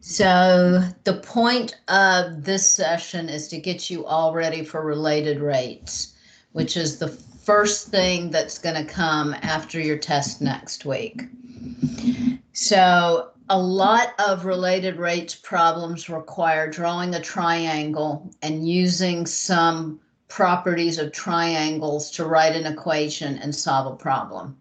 So the point of this session is to get you all ready for related rates, which is the first thing that's going to come after your test next week. So a lot of related rates problems require drawing a triangle and using some properties of triangles to write an equation and solve a problem.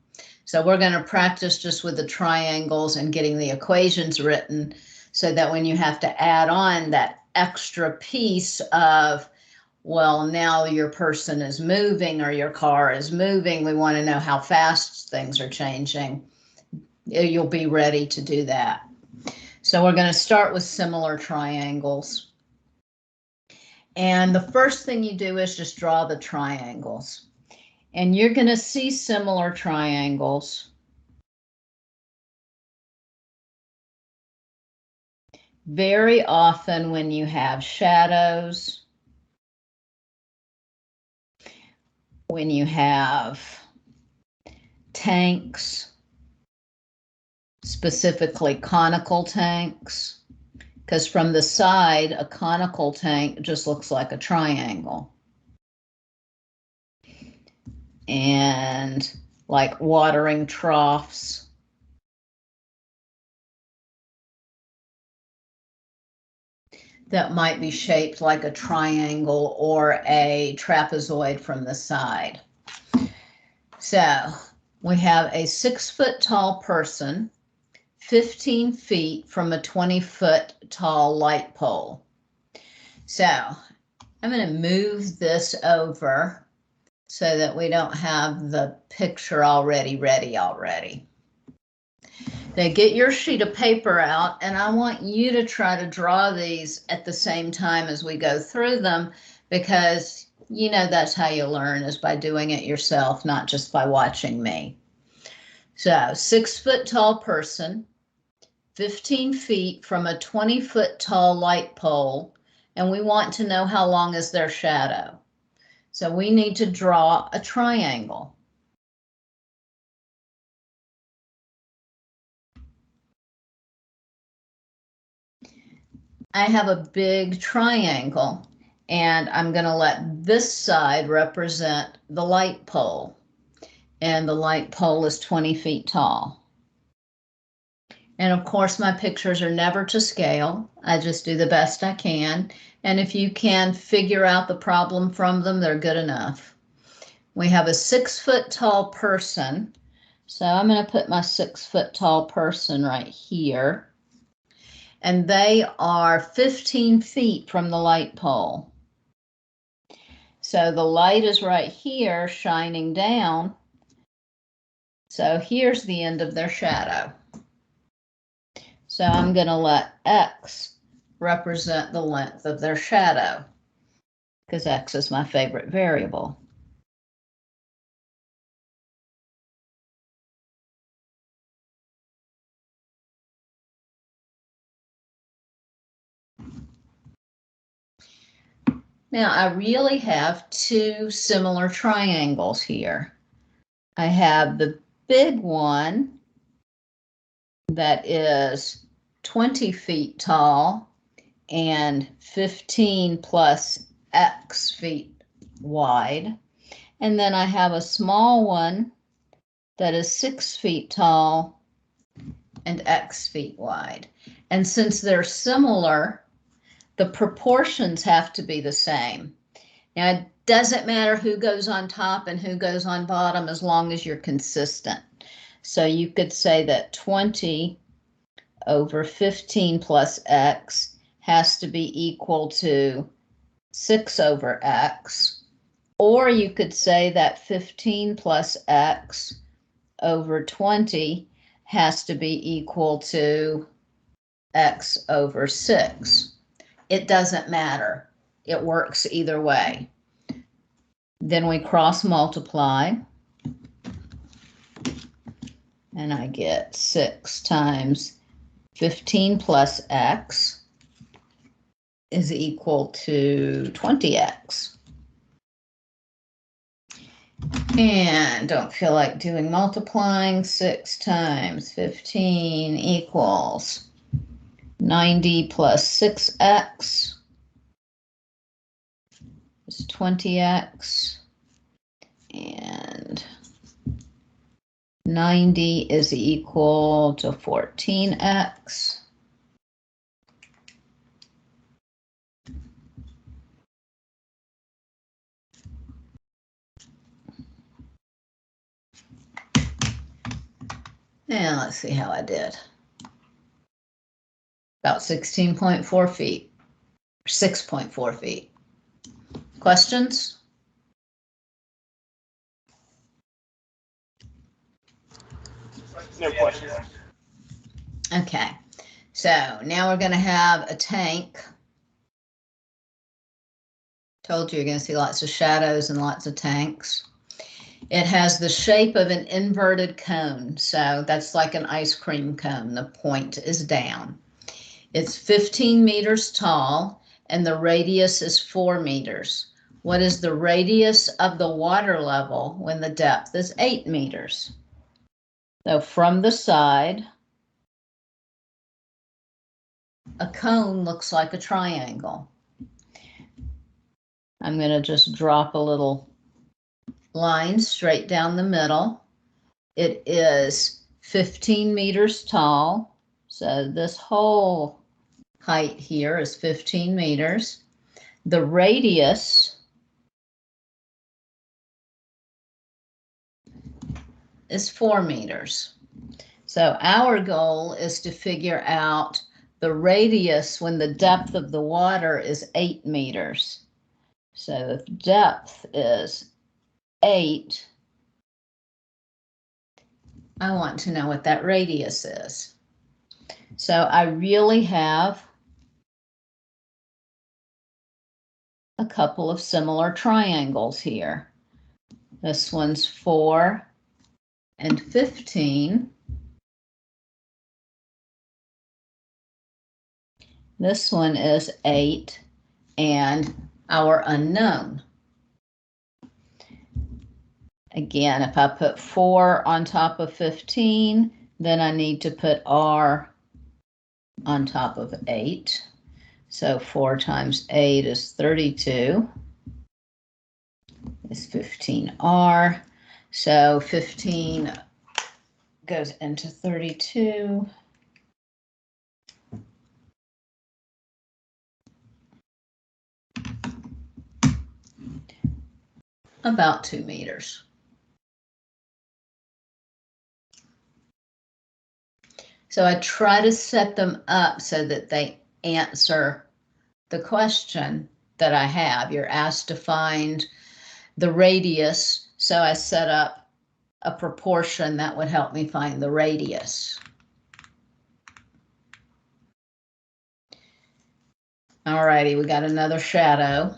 So we're going to practice just with the triangles and getting the equations written, so that when you have to add on that extra piece of, well, now your person is moving or your car is moving, we want to know how fast things are changing, you'll be ready to do that. So we're going to start with similar triangles. And the first thing you do is just draw the triangles. And you're going to see similar triangles very often when you have shadows, when you have tanks, specifically conical tanks, because from the side, a conical tank just looks like a triangle. And like watering troughs. That might be shaped like a triangle or a trapezoid from the side. So we have a 6-foot tall person, 15 feet from a 20-foot tall light pole. So I'm going to move this over so that we don't have the picture already ready. Now get your sheet of paper out, and I want you to try to draw these at the same time as we go through them, because you know that's how you learn, is by doing it yourself, not just by watching me. So 6-foot tall person, 15 feet from a 20-foot tall light pole, and we want to know how long is their shadow. So we need to draw a triangle. I have a big triangle, and I'm going to let this side represent the light pole, and the light pole is 20 feet tall. And of course, my pictures are never to scale. I just do the best I can, and if you can figure out the problem from them, they're good enough. We have a 6-foot tall person, so I'm going to put my 6-foot tall person right here. And they are 15 feet from the light pole. So the light is right here shining down. So here's the end of their shadow. So I'm going to let X represent the length of their shadow, because X is my favorite variable. Now I really have two similar triangles here. I have the big one that is 20 feet tall and 15 plus X feet wide. And then I have a small one that is 6 feet tall and X feet wide. And since they're similar, the proportions have to be the same. Now, it doesn't matter who goes on top and who goes on bottom as long as you're consistent. So you could say that 20 over 15 plus X has to be equal to 6 over X. Or you could say that 15 plus X over 20 has to be equal to X over 6. It doesn't matter. It works either way. Then we cross multiply, and I get 6 times 15 plus X is equal to 20X. And don't feel like doing multiplying. 6 times 15 equals 90 plus 6x is 20x, and 90 is equal to 14x. And let's see how I did. About 16.4 feet, 6.4 feet. Questions? No questions. Okay, so now we're going to have a tank. Told you you're going to see lots of shadows and lots of tanks. It has the shape of an inverted cone, so that's like an ice cream cone. The point is down. It's 15 meters tall, and the radius is 4 meters. What is the radius of the water level when the depth is 8 meters? So from the side, a cone looks like a triangle. I'm going to just drop a little line straight down the middle. It is 15 meters tall, so this whole height here is 15 meters. The radius is 4 meters. So our goal is to figure out the radius when the depth of the water is 8 meters. So the depth is 8. I want to know what that radius is. So I really have a couple of similar triangles here. This one's 4 and 15. This one is 8 and our unknown. Again, if I put 4 on top of 15, then I need to put R on top of 8. So 4 times 8 is 32. Is 15R. So 15 goes into 32. About 2 meters. So I try to set them up so that they answer the question that I have. You're asked to find the radius, so I set up a proportion that would help me find the radius. All righty, we got another shadow.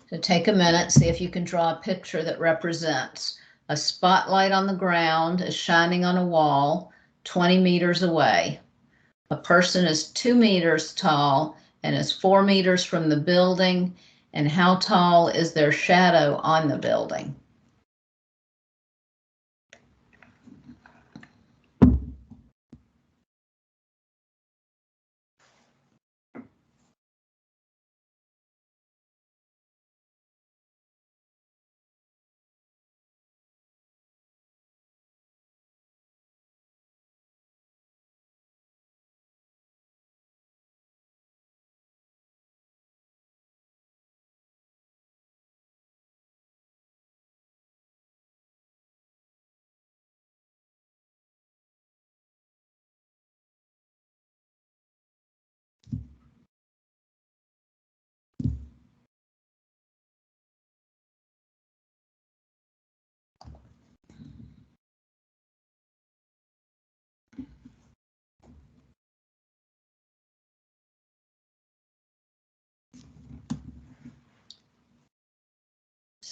So take a minute, see if you can draw a picture that represents a spotlight on the ground is shining on a wall 20 meters away. A person is 2 meters tall and is 4 meters from the building. And how tall is their shadow on the building?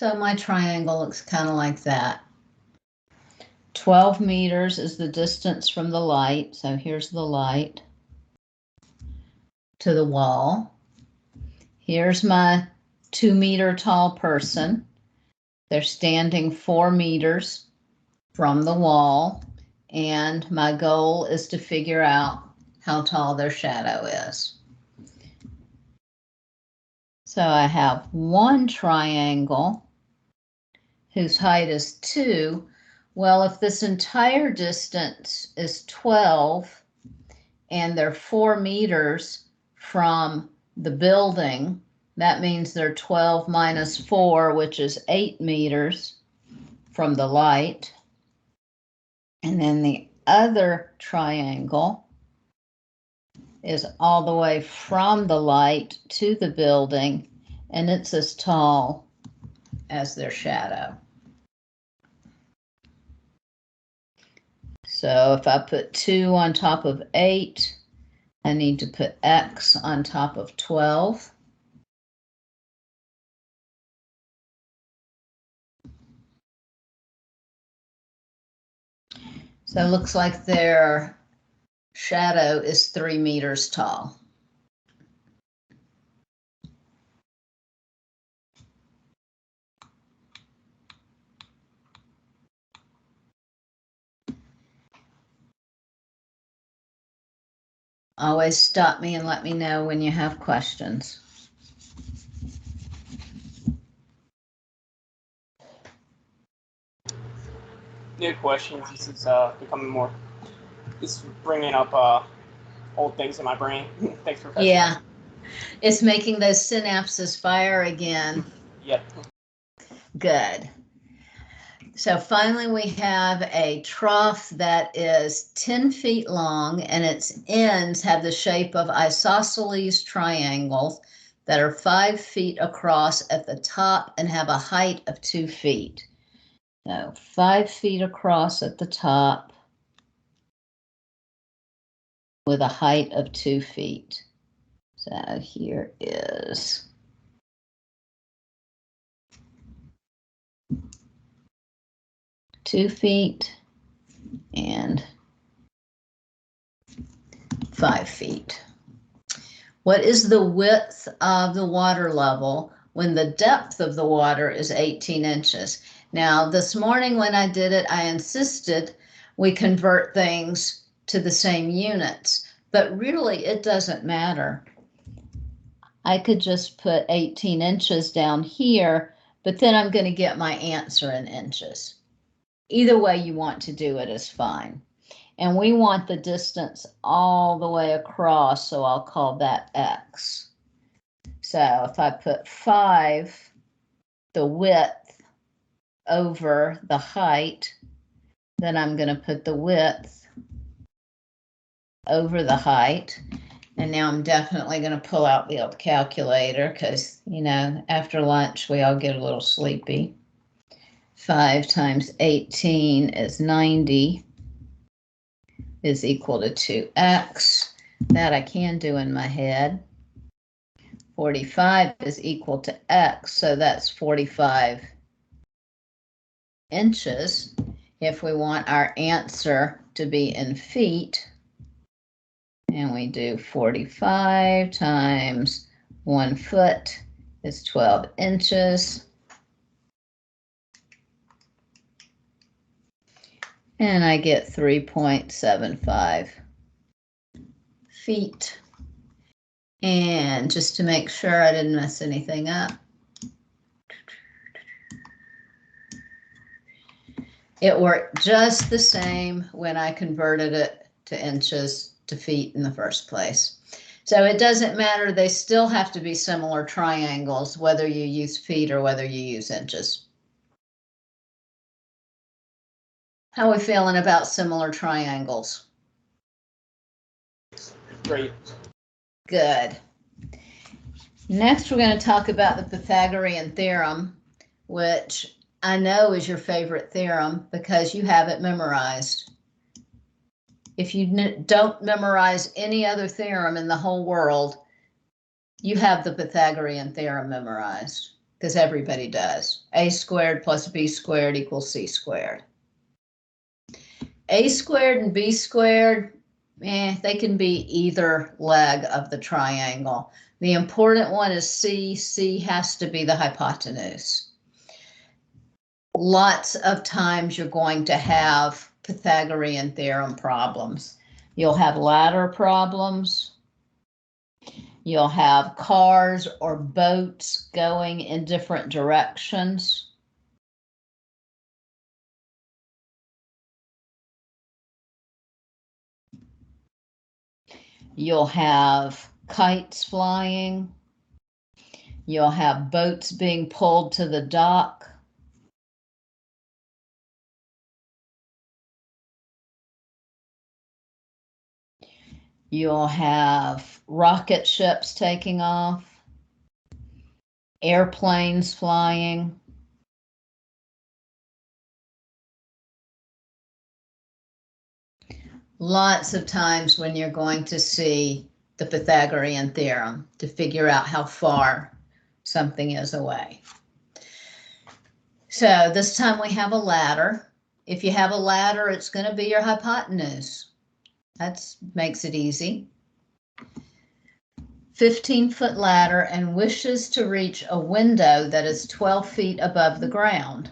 So my triangle looks kind of like that. 12 meters is the distance from the light. So here's the light to the wall. Here's my 2 meter tall person. They're standing 4 meters from the wall, and my goal is to figure out how tall their shadow is. So I have one triangle whose height is 2. Well, if this entire distance is 12 and they're 4 meters from the building, that means they're 12 minus 4, which is 8 meters from the light. And then the other triangle is all the way from the light to the building, and it's as tall as their shadow. So if I put 2 on top of 8, I need to put x on top of 12. So it looks like their shadow is 3 meters tall. Always stop me and let me know when you have questions. New questions. This is becoming more. This is bringing up old things in my brain. Thanks, Professor. Yeah, it's making those synapses fire again. Yep. Good. So finally we have a trough that is 10 feet long, and its ends have the shape of isosceles triangles that are 5 feet across at the top and have a height of 2 feet. So 5 feet across at the top with a height of 2 feet. So here is 2 feet and 5 feet. What is the width of the water level when the depth of the water is 18 inches? Now, this morning when I did it, I insisted we convert things to the same units, but really it doesn't matter. I could just put 18 inches down here, but then I'm going to get my answer in inches. Either way you want to do it is fine. And we want the distance all the way across, so I'll call that x. So if I put 5, the width over the height, then I'm going to put the width over the height. And now I'm definitely going to pull out the old calculator because, you know, after lunch we all get a little sleepy. 5 times 18 is 90, is equal to 2x. That I can do in my head. 45 is equal to x, so that's 45 inches. If we want our answer to be in feet, and we do 45 times 1 foot is 12 inches. And I get 3.75 feet. And just to make sure I didn't mess anything up, it worked just the same when I converted it to inches to feet in the first place. So it doesn't matter, they still have to be similar triangles, whether you use feet or whether you use inches. How are we feeling about similar triangles? Great. Good. Next, we're going to talk about the Pythagorean Theorem, which I know is your favorite theorem because you have it memorized. If you don't memorize any other theorem in the whole world, you have the Pythagorean Theorem memorized because everybody does. A squared plus B squared equals C squared. A squared and B squared, they can be either leg of the triangle. The important one is C. C has to be the hypotenuse. Lots of times you're going to have Pythagorean Theorem problems. You'll have ladder problems. You'll have cars or boats going in different directions. You'll have kites flying. You'll have boats being pulled to the dock. You'll have rocket ships taking off, airplanes flying. Lots of times when you're going to see the Pythagorean theorem to figure out how far something is away. So this time we have a ladder. If you have a ladder, it's going to be your hypotenuse. That makes it easy. 15-foot ladder and wishes to reach a window that is 12 feet above the ground.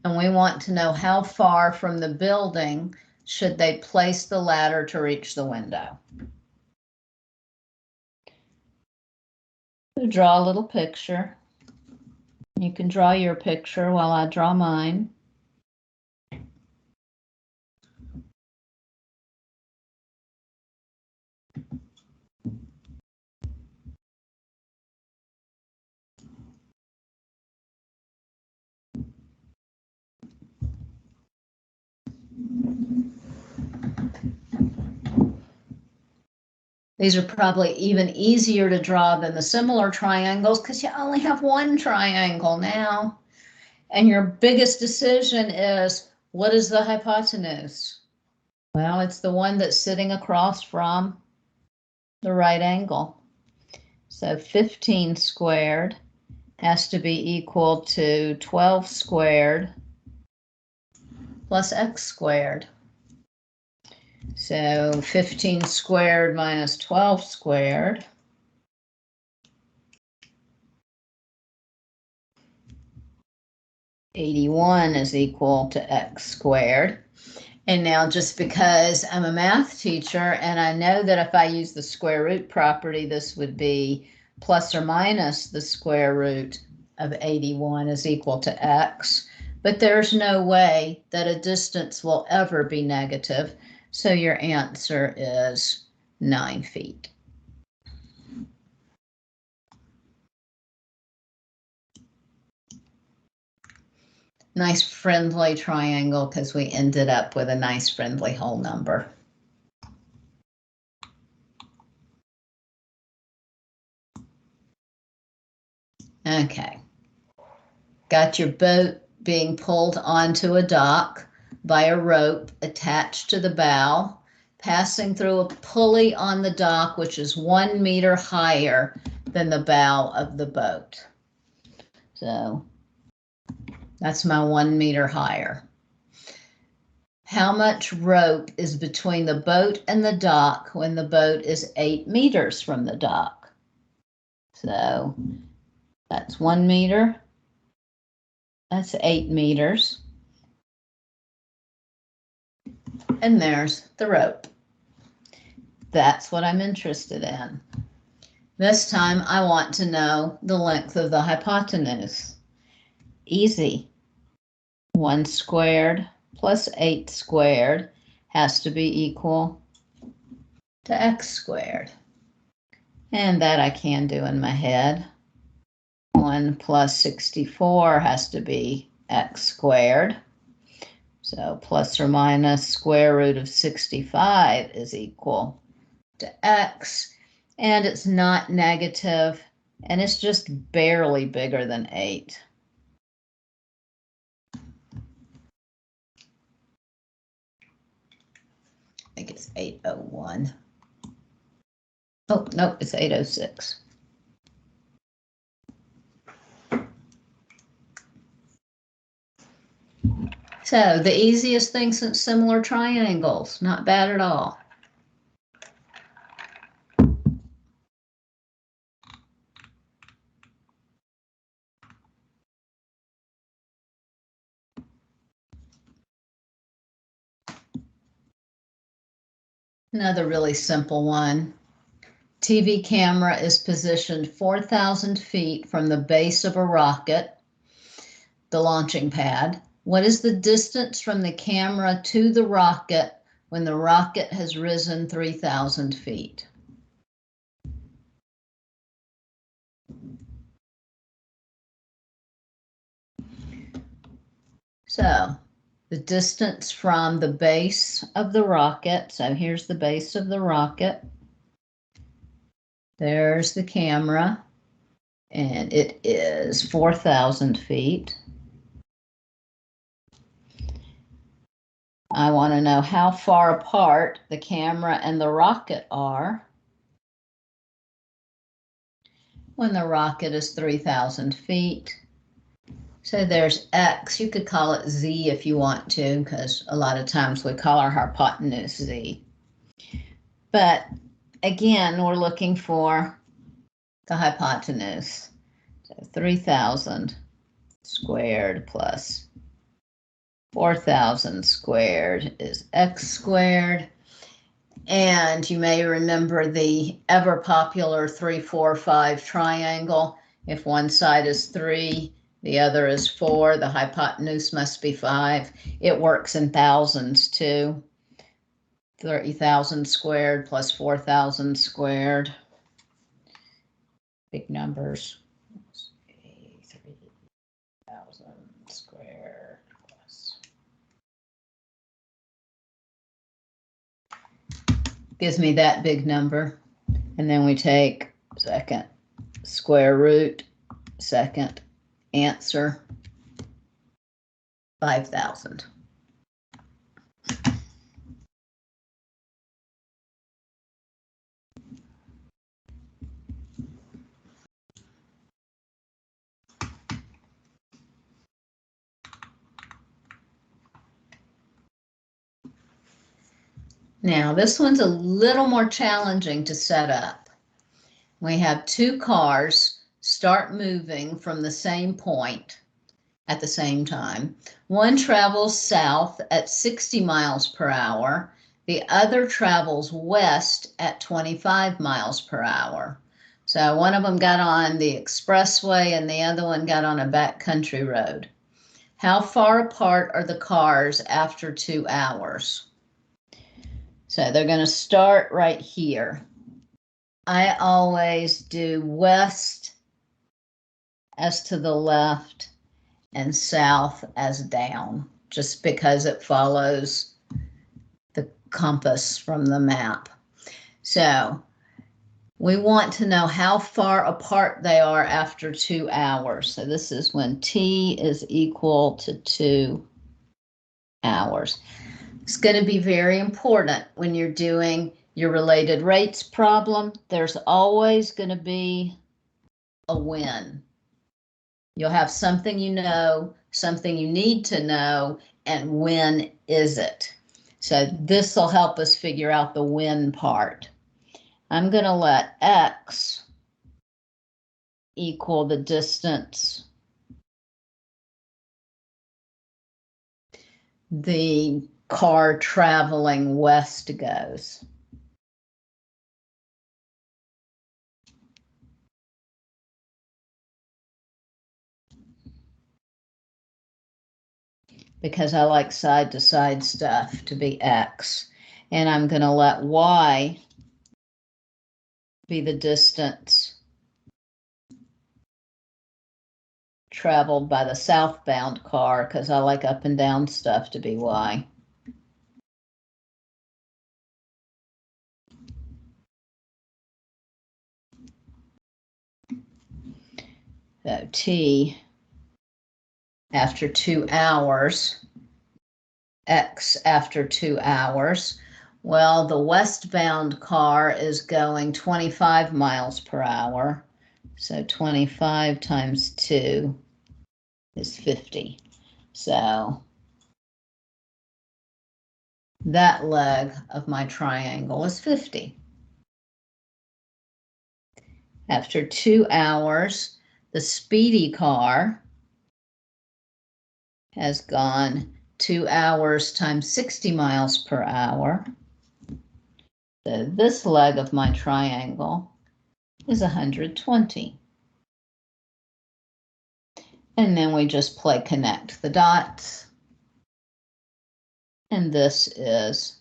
And we want to know how far from the building should they place the ladder to reach the window. So draw a little picture. You can draw your picture while I draw mine. These are probably even easier to draw than the similar triangles because you only have one triangle now. And your biggest decision is, what is the hypotenuse? Well, it's the one that's sitting across from the right angle. So 15 squared has to be equal to 12 squared plus x squared. So 15 squared minus 12 squared . 81 is equal to x squared. And now just because I'm a math teacher and I know that if I use the square root property, this would be plus or minus the square root of 81 is equal to x. But there's no way that a distance will ever be negative. So your answer is 9 feet. Nice friendly triangle because we ended up with a nice friendly whole number. Okay. Got your boat being pulled onto a dock by a rope attached to the bow, passing through a pulley on the dock, which is 1 meter higher than the bow of the boat. So that's my 1 meter higher. How much rope is between the boat and the dock when the boat is 8 meters from the dock? So that's 1 meter. That's 8 meters. And there's the rope. That's what I'm interested in. This time I want to know the length of the hypotenuse. Easy. 1 squared plus 8 squared has to be equal to x squared. And that I can do in my head. 1 plus 64 has to be x squared. So plus or minus square root of 65 is equal to x. And it's not negative, and it's just barely bigger than 8. I think it's 801. Oh, no, it's 806. So the easiest thing since similar triangles, not bad at all. Another really simple one. TV camera is positioned 4,000 feet from the base of a rocket, the launching pad. What is the distance from the camera to the rocket when the rocket has risen 3,000 feet? So the distance from the base of the rocket, so here's the base of the rocket. There's the camera, and it is 4,000 feet. I want to know how far apart the camera and the rocket are when the rocket is 3,000 feet. So there's X. You could call it Z if you want to, because a lot of times we call our hypotenuse Z. But again, we're looking for the hypotenuse. So 3,000 squared plus 4,000 squared is X squared. And you may remember the ever popular 3, 4, 5 triangle. If one side is 3, the other is 4, the hypotenuse must be 5. It works in thousands too. 30,000 squared plus 4,000 squared. Big numbers. 3,000 squared plus. Gives me that big number. And then we take second square root, second answer, 5,000. Now, this one's a little more challenging to set up. We have two cars start moving from the same point at the same time. One travels south at 60 miles per hour. The other travels west at 25 miles per hour. So one of them got on the expressway and the other one got on a backcountry road. How far apart are the cars after 2 hours? So they're going to start right here. I always do west as to the left and south as down, just because it follows the compass from the map. So we want to know how far apart they are after 2 hours. So this is when t is equal to 2 hours. It's going to be very important when you're doing your related rates problem. There's always going to be a when. You'll have something you know, something you need to know, and when is it? So this will help us figure out the when part. I'm going to let X equal the distance the car traveling west goes. Because I like side-to-side stuff to be X. And I'm going to let Y be the distance traveled by the southbound car, because I like up and down stuff to be Y. So T after 2 hours, X after 2 hours. Well, the westbound car is going 25 miles per hour. So 25 times 2 is 50. So that leg of my triangle is 50. After 2 hours, the speedy car has gone 2 hours times 60 miles per hour. So this leg of my triangle is 120. And then we just play connect the dots. And this is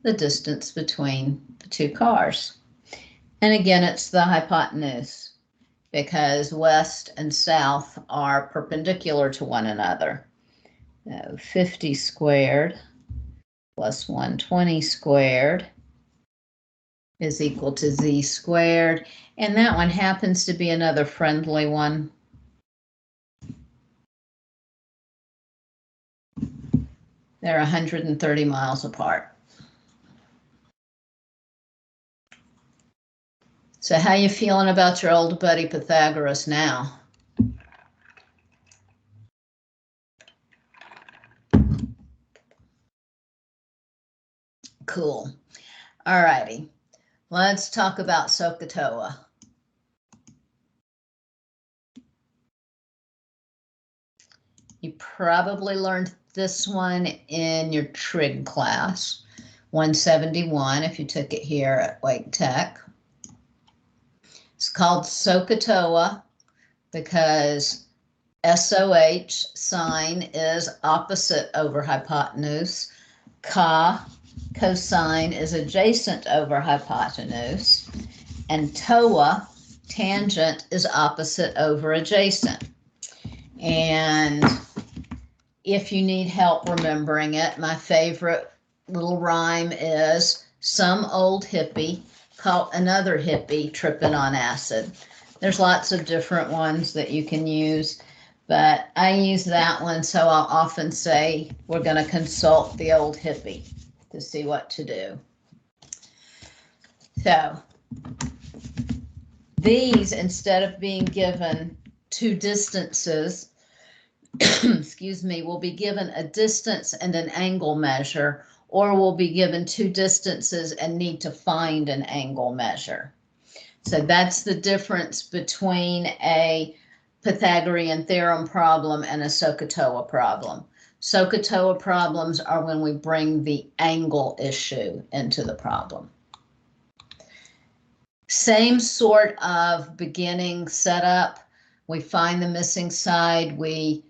the distance between the two cars. And again, it's the hypotenuse because west and south are perpendicular to one another. So 50 squared plus 120 squared is equal to z squared. And that one happens to be another friendly one. They're 130 miles apart. So how you feeling about your old buddy Pythagoras now? Cool. All righty. Let's talk about SOHCAHTOA. You probably learned this one in your trig class, 171, if you took it here at Wake Tech. It's called SOHCAHTOA because SOH, sine, is opposite over hypotenuse. Cosine is adjacent over hypotenuse. And TOA, tangent, is opposite over adjacent. And if you need help remembering it, my favorite little rhyme is some old hippie caught another hippie tripping on acid. There's lots of different ones that you can use, but I use that one, so I'll often say we're going to consult the old hippie to see what to do. So these, instead of being given two distances, excuse me, will be given a distance and an angle measure, or will be given two distances and need to find an angle measure. So that's the difference between a Pythagorean Theorem problem and a SOHCAHTOA problem. SOHCAHTOA problems are when we bring the angle issue into the problem. Same sort of beginning setup. We find the missing side, we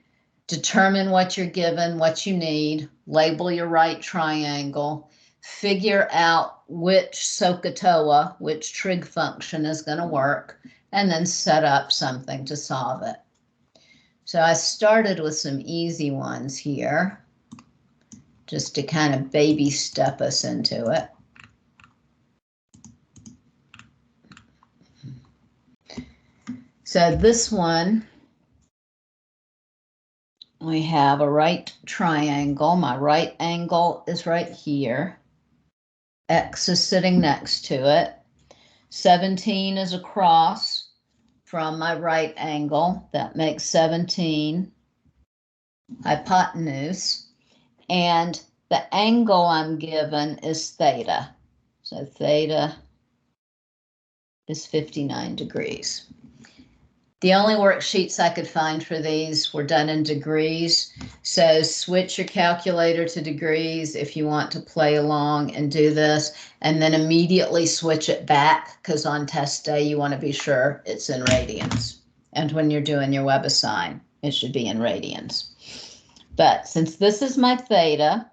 determine what you're given, what you need, label your right triangle, figure out which SOHCAHTOA, which trig function is going to work, and then set up something to solve it. So I started with some easy ones here, just to kind of baby step us into it. So this one, we have a right triangle. My right angle is right here. X is sitting next to it. 17 is across from my right angle. That makes 17 hypotenuse. And the angle I'm given is theta. So theta is 59 degrees. The only worksheets I could find for these were done in degrees. So switch your calculator to degrees if you want to play along and do this, and then immediately switch it back, because on test day you want to be sure it's in radians. And when you're doing your WebAssign, it should be in radians. But since this is my theta,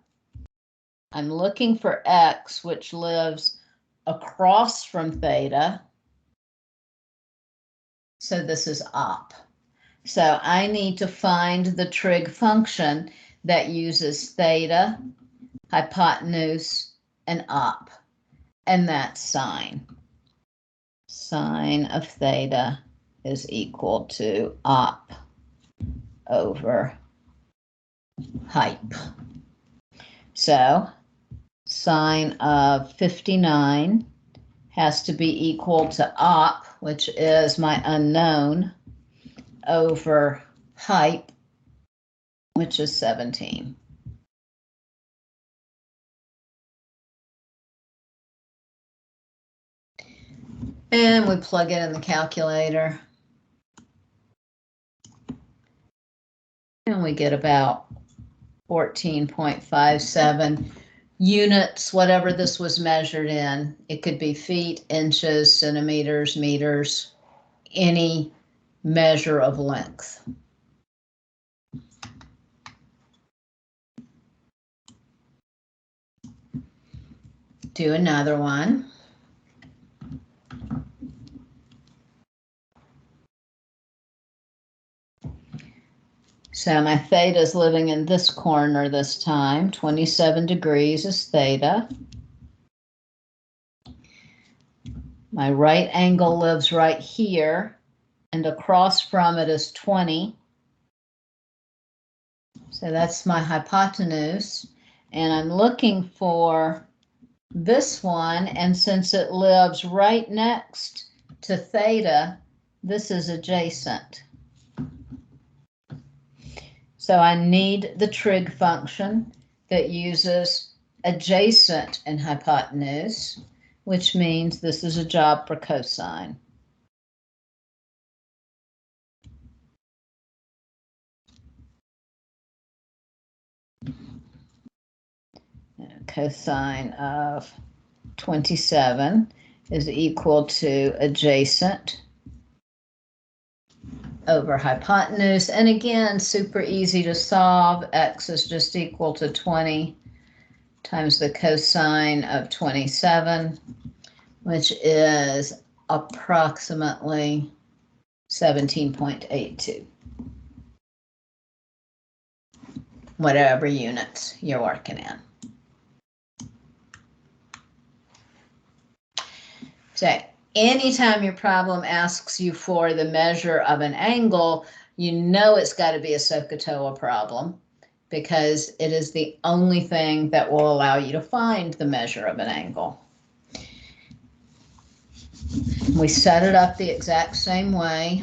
I'm looking for X, which lives across from theta. So this is op. So I need to find the trig function that uses theta, hypotenuse, and op. And that's sine. Sine of theta is equal to op over hype. So sine of 59 has to be equal to op, which is my unknown, over hype, which is 17. And we plug it in the calculator. And we get about 14.57. units, whatever this was measured in. It could be feet, inches, centimeters, meters, any measure of length. Do another one. So my theta is living in this corner this time. 27 degrees is theta. My right angle lives right here, and across from it is 20. So that's my hypotenuse. And I'm looking for this one, and since it lives right next to theta, this is adjacent. So I need the trig function that uses adjacent and hypotenuse, which means this is a job for cosine. Cosine of 27 is equal to adjacent over hypotenuse. And again, super easy to solve. X is just equal to 20 times the cosine of 27, which is approximately 17.82. Whatever units you're working in. So anytime your problem asks you for the measure of an angle, you know it's got to be a SOHCAHTOA problem, because it is the only thing that will allow you to find the measure of an angle. We set it up the exact same way,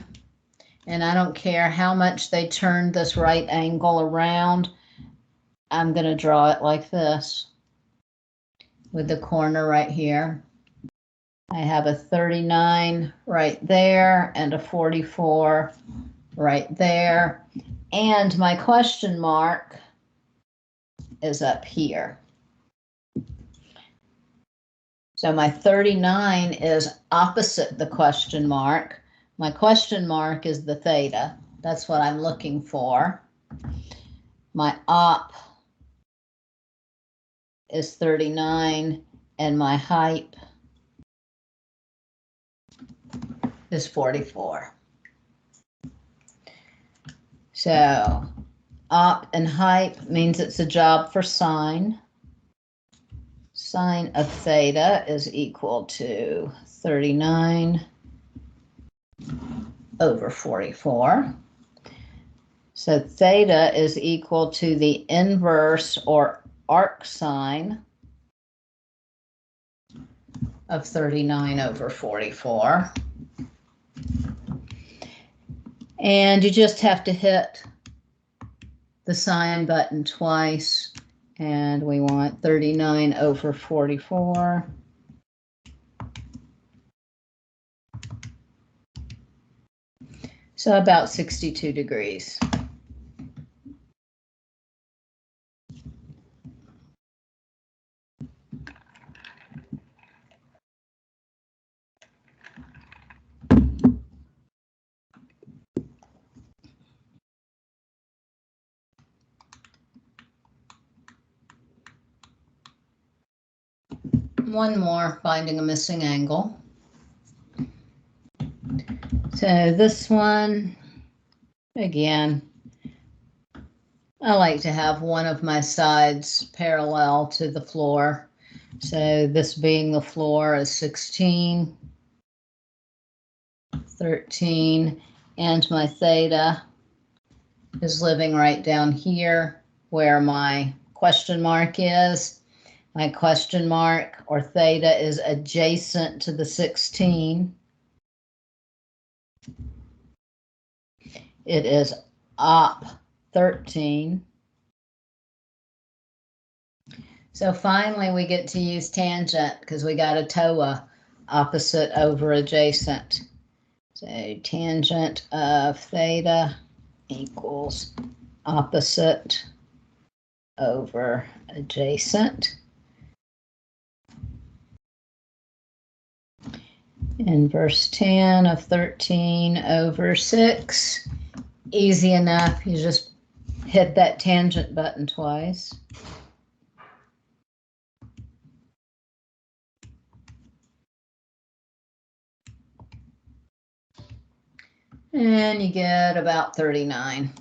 and I don't care how much they turn this right angle around. I'm going to draw it like this, with the corner right here. I have a 39 right there and a 44 right there. And my question mark is up here. So my 39 is opposite the question mark. My question mark is the theta. That's what I'm looking for. My op is 39 and my height is 44. So op and height means it's a job for sine. Sine of theta is equal to 39 over 44. So theta is equal to the inverse or arc sine of 39 over 44. And you just have to hit the sine button twice, and we want 39 over 44. So about 62 degrees. One more, finding a missing angle. So this one, again, I like to have one of my sides parallel to the floor. So this being the floor is 16, 13, and my theta is living right down here where my question mark is. My question mark, or theta, is adjacent to the 16. It is op 13. So finally we get to use tangent because we got a TOA, opposite over adjacent. So tangent of theta equals opposite over adjacent. Inverse tan of 13 over 6. Easy enough. You just hit that tangent button twice. And you get about 39.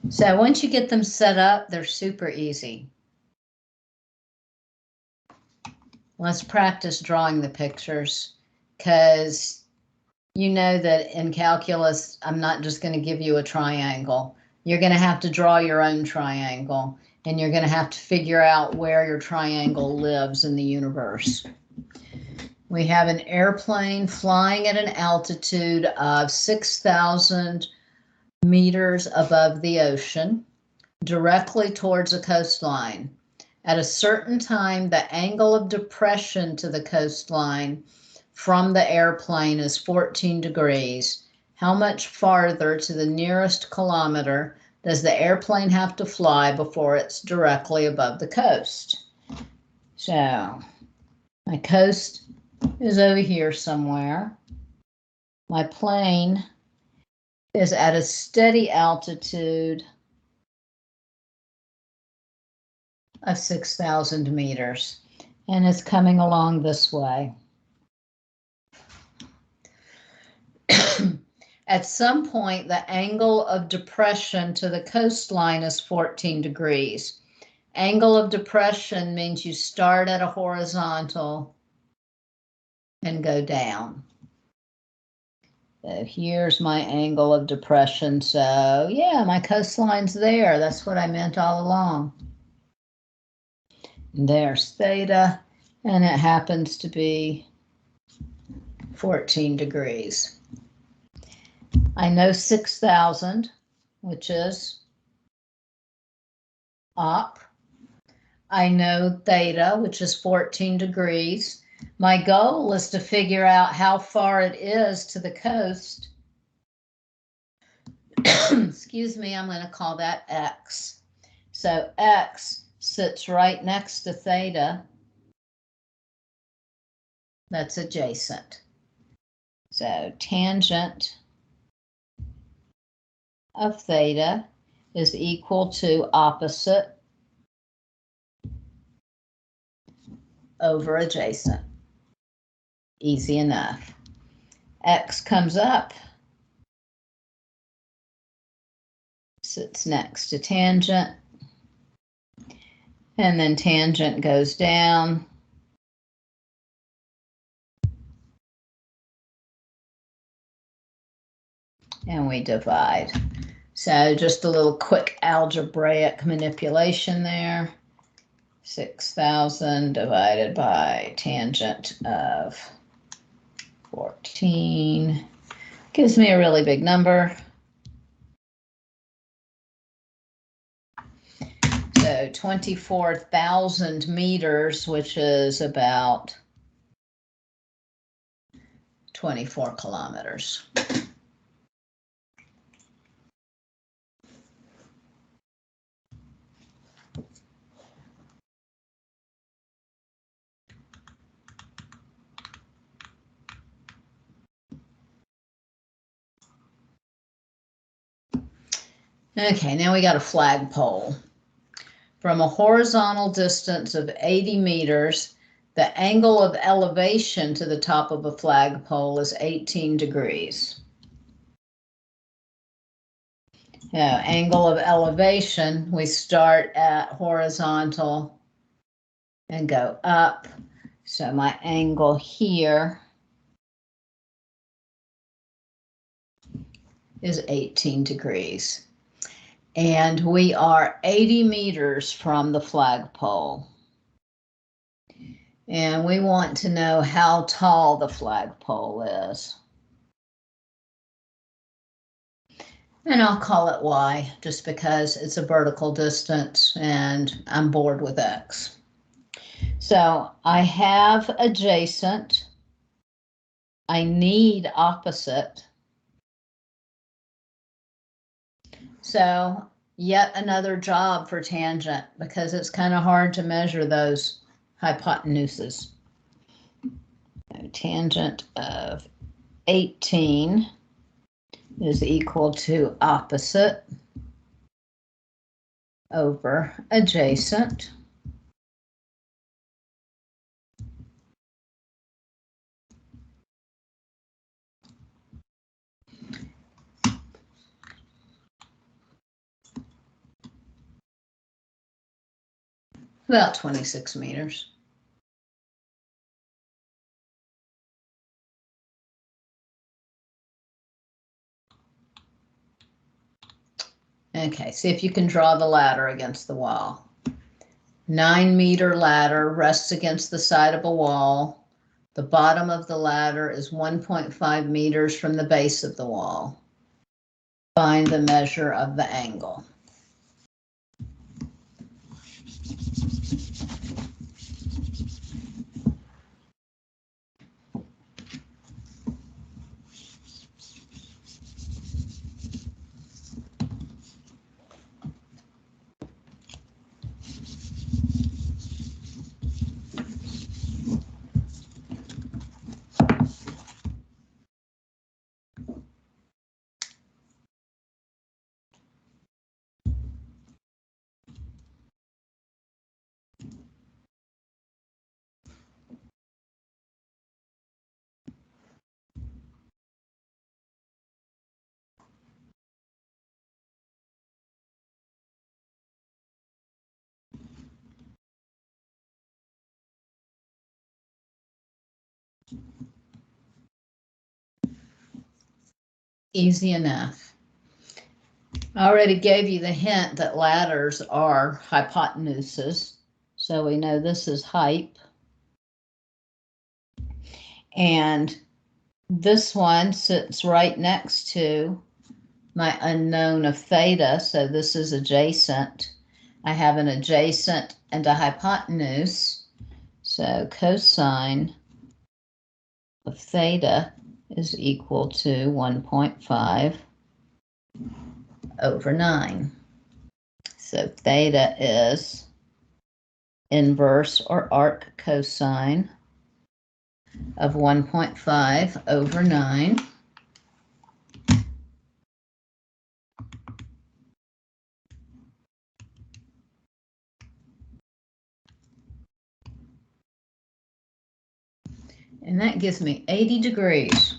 So once you get them set up, they're super easy. Let's practice drawing the pictures, because you know that in calculus, I'm not just going to give you a triangle. You're going to have to draw your own triangle, and you're going to have to figure out where your triangle lives in the universe. We have an airplane flying at an altitude of 6,000 meters above the ocean, directly towards a coastline. At a certain time, the angle of depression to the coastline from the airplane is 14 degrees. How much farther to the nearest kilometer does the airplane have to fly before it's directly above the coast? So my coast is over here somewhere. My plane is at a steady altitude of 6,000 meters, and it's coming along this way. At some point, the angle of depression to the coastline is 14 degrees. Angle of depression means you start at a horizontal and go down. So here's my angle of depression. So yeah, my coastline's there. That's what I meant all along. There's theta, and it happens to be 14 degrees. I know 6,000, which is up. I know theta, which is 14 degrees. My goal is to figure out how far it is to the coast. Excuse me, I'm going to call that x. So x sits right next to theta. That's adjacent. So tangent of theta is equal to opposite over adjacent. Easy enough. X comes up, sits next to tangent, and then tangent goes down. And we divide. So just a little quick algebraic manipulation there. 6,000 divided by tangent of 14 gives me a really big number. So 24,000 meters, which is about 24 kilometers. Okay, now we got a flagpole. From a horizontal distance of 80 meters, the angle of elevation to the top of a flagpole is 18 degrees. Now, angle of elevation, we start at horizontal and go up. So my angle here is 18 degrees. And we are 80 meters from the flagpole. And we want to know how tall the flagpole is. And I'll call it y, just because it's a vertical distance and I'm bored with x. So I have adjacent. I need opposite. So Yet another job for tangent, because it's kind of hard to measure those hypotenuses. Tangent of 18 is equal to opposite over adjacent. About 26 meters. Okay, see if you can draw the ladder against the wall. 9-meter ladder rests against the side of a wall. The bottom of the ladder is 1.5 meters from the base of the wall. Find the measure of the angle. Easy enough. I already gave you the hint that ladders are hypotenuses, so we know this is height. And this one sits right next to my unknown of theta, so this is adjacent. I have an adjacent and a hypotenuse, so cosine of theta is equal to 1.5 over 9. So theta is inverse or arc cosine of 1.5 over 9. And that gives me 80 degrees.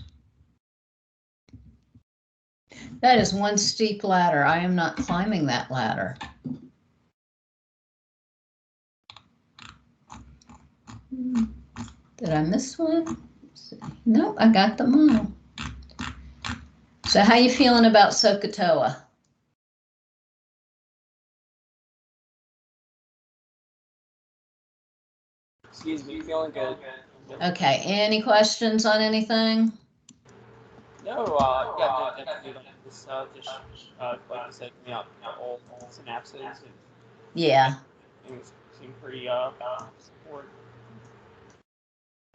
That is one steep ladder. I am not climbing that ladder. Did I miss one? Nope, I got them all. So how you feeling about SOHCAHTOA? Excuse me, feeling good. Okay, any questions on anything? No, yeah, no, definitely like this, just, like you said, up all synapses and Yeah. things seem pretty, support.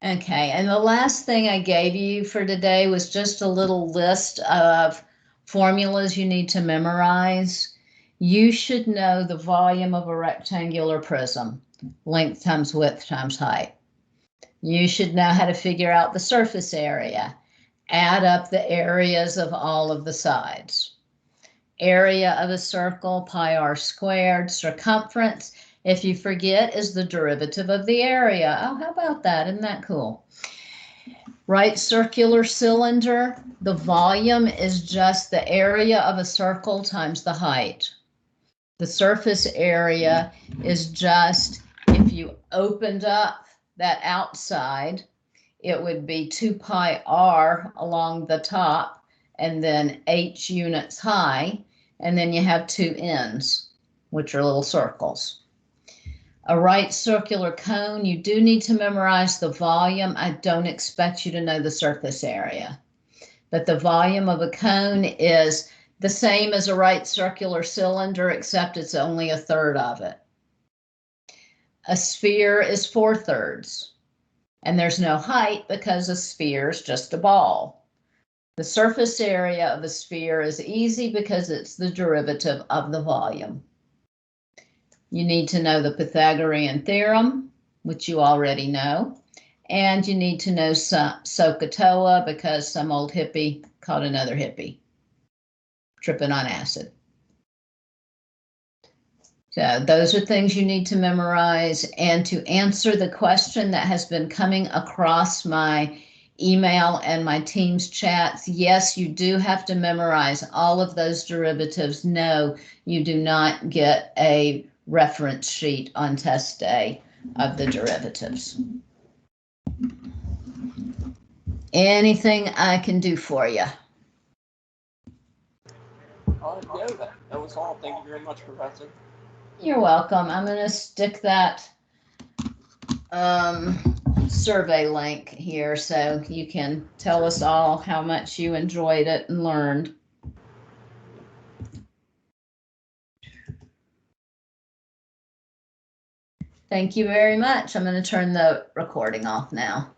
Okay, and the last thing I gave you for today was just a little list of formulas you need to memorize. You should know the volume of a rectangular prism, length times width times height. You should know how to figure out the surface area. Add up the areas of all of the sides. Area of a circle, pi r squared. Circumference, if you forget, is the derivative of the area. Oh, how about that? Isn't that cool? Right circular cylinder, the volume is just the area of a circle times the height. The surface area is just, if you opened up that outside, it would be 2 pi r along the top and then h units high, and then you have two ends, which are little circles. A right circular cone, you do need to memorize the volume. I don't expect you to know the surface area, but the volume of a cone is the same as a right circular cylinder, except it's only a third of it. A sphere is 4/3, and there's no height because a sphere is just a ball. The surface area of a sphere is easy because it's the derivative of the volume. You need to know the Pythagorean Theorem, which you already know. And you need to know SOHCAHTOA because some old hippie caught another hippie tripping on acid. So those are things you need to memorize. And to answer the question that has been coming across my email and my Teams chats, yes, you do have to memorize all of those derivatives. No, you do not get a reference sheet on test day of the derivatives. Anything I can do for you? No, that was all. Thank you very much, Professor. You're welcome. I'm going to stick that survey link here so you can tell us all how much you enjoyed it and learned. Thank you very much. I'm going to turn the recording off now.